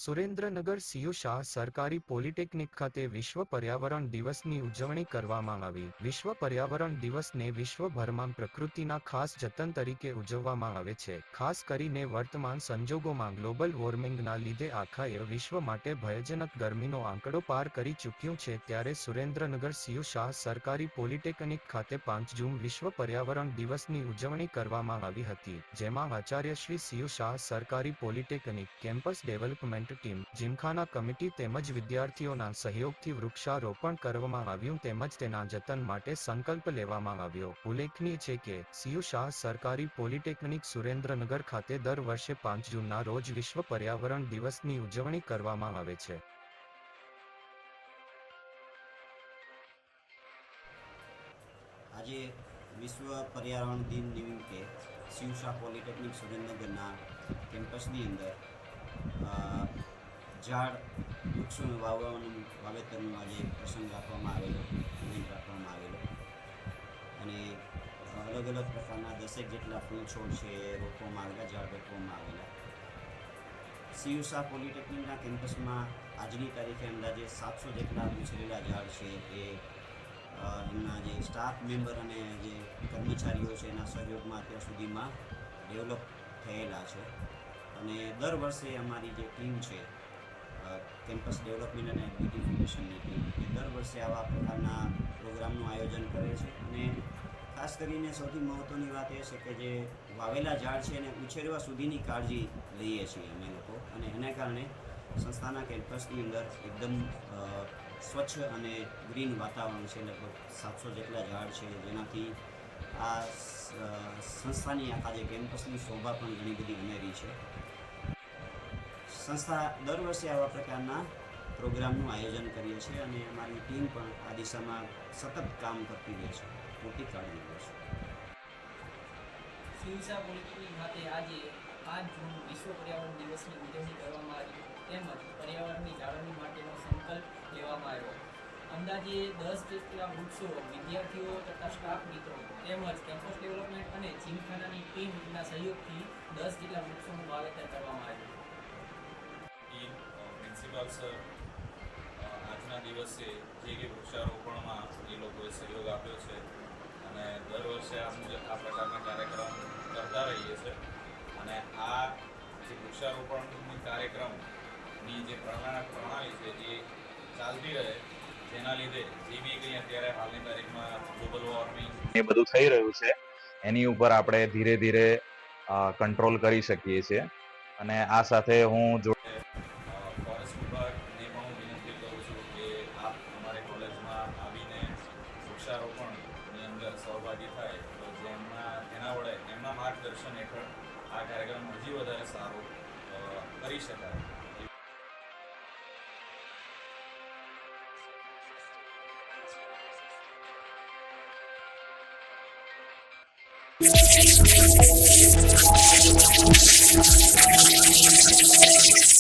Surendranagar Cu Shah સરકારી polytechnic ખાતે વિશ્વ પર્યાવરણ દિવસની ઉજવણી કરવામાં આવી। વિશ્વ પર્યાવરણ દિવસને વિશ્વભરમાં પ્રકૃતિના ખાસ જતન તરીકે ઉજવવામાં આવે છે। ખાસ કરીને વર્તમાન સંજોગોમાં ગ્લોબલ વોર્મિંગના લીધે આખા વિશ્વ માટે ભયજનક ગરમીનો આંકડો પાર કરી ચૂક્યું છે, ત્યારે સુરેન્દ્રનગર સીયુ શાહ સરકારી પોલિટેકનિક ખાતે 5 જૂન વિશ્વ પર્યાવરણ દિવસની ઉજવણી કરવામાં આવી હતી, જેમાં આચાર્ય શ્રી સીયુ શાહ સરકારી polytechnic campus development team, gymkhana committee તેમજ વિદ્યાર્થીઓના સહયોગથી વૃક્ષારોપણ કરવામાં આવ્યું તેમજ તેના જતન માટે સંકલ્પ લેવામાં આવ્યો। ઉલ્લેખનીય છે કે સીયુ શાહ સરકારી પોલિટેકનિક સુરેન્દ્રનગર ખાતે દર વર્ષે 5 જૂનના રોજ વિશ્વ પર્યાવરણ દિવસની ઉજવણી કરવામાં આવે છે। આજે વિશ્વ પર્યાવરણ દિન નિમિત્તે સીયુ શાહ પોલિટેકનિક સુરેન્દ્રનગરના કેમ્પસની અંદર ઝાડ વૃક્ષોનું વાવેતરનું આજે પ્રસંગ રાખવામાં આવેલો, ઇવેન્ટ રાખવામાં આવેલો અને અલગ અલગ પ્રકારના 10 જેટલા ફૂલ છોડ છે રોપવામાં આવેલા, ઝાડ રોપવામાં આવેલા। સીયુ શાહ પોલિટેકનિકના કેમ્પસમાં આજની તારીખે અંદાજે 700 જેટલા ઉછરેલા ઝાડ છે એ એમના જે સ્ટાફ મેમ્બર અને જે કર્મચારીઓ છે એના સહયોગમાં અત્યાર સુધીમાં ડેવલપ થયેલા છે અને દર વર્ષે અમારી જે ટીમ છે કેમ્પસ ડેવલપમેન્ટ અને બ્યુટિફિકેશનની ટીમ એ દર વર્ષે આવા પ્રકારના પ્રોગ્રામનું આયોજન કરે છે અને ખાસ કરીને સૌથી મહત્ત્વની વાત એ છે કે જે વાવેલા ઝાડ છે એને ઉછેરવા સુધીની કાળજી લઈએ છીએ અમે લોકો અને એને કારણે સંસ્થાના કેમ્પસની અંદર એકદમ સ્વચ્છ અને ગ્રીન વાતાવરણ છે। લગભગ 700 જેટલા ઝાડ છે, જેનાથી આ સંસ્થાની આખા જે કેમ્પસની શોભા પણ ઘણી બધી ઉમેરી છે। સંસ્થા દર વર્ષે આવા પ્રકારના પ્રોગ્રામનું આયોજન કરીએ છીએ અને અમારી ટીમ પણ આ દિશામાં સતત કામ કરતી રહે છે, મોટી કાળજી લે છે। સીયુ શાહ પોલિટેકનિક ખાતે આજે 5 જૂન વિશ્વ પર્યાવરણ દિવસની ઉજવણી કરવામાં આવી તેમજ પર્યાવરણની જાળવણી માટેનો સંકલ્પ લેવામાં આવ્યો। અંદાજે 10 જેટલા વૃક્ષો વિદ્યાર્થીઓ તથા સ્ટાફ મિત્રો તેમજ કેમ્પસ ડેવલપમેન્ટ અને જીમખાનાની ટીમના સહયોગથી 10 જેટલા વૃક્ષોનું વાવેતર કરવામાં આવ્યું। પ્રિન્સિપાલ સર આજના દિવસે જે કે વૃક્ષારોપણમાં એ લોકોએ સહયોગ આપ્યો છે અને દર વર્ષે આ પ્રકારના કાર્યક્રમ કરતા રહીએ છીએ અને આ જે વૃક્ષારોપણની કાર્યક્રમની જે પ્રણાલી છે એ ચાલતી રહે, જેના લીધે જે બી કંઈ અત્યારે હાલની તારીખમાં ગ્લોબલ વોર્મિંગ એ બધું થઈ રહ્યું છે એની ઉપર આપણે ધીરે ધીરે કંટ્રોલ કરી શકીએ છીએ અને આ સાથે હું ફોરેસ્ટ વિભાગને પણ હું વિનંતી કરું છું કે આપ અમારી કોલેજમાં આવીને વૃક્ષારોપણની અંદર સહભાગી થાય તો એના વડે એમના માર્ગદર્શન હેઠળ આ કાર્યક્રમ હજી વધારે સારો કરી શકાય। Thank you.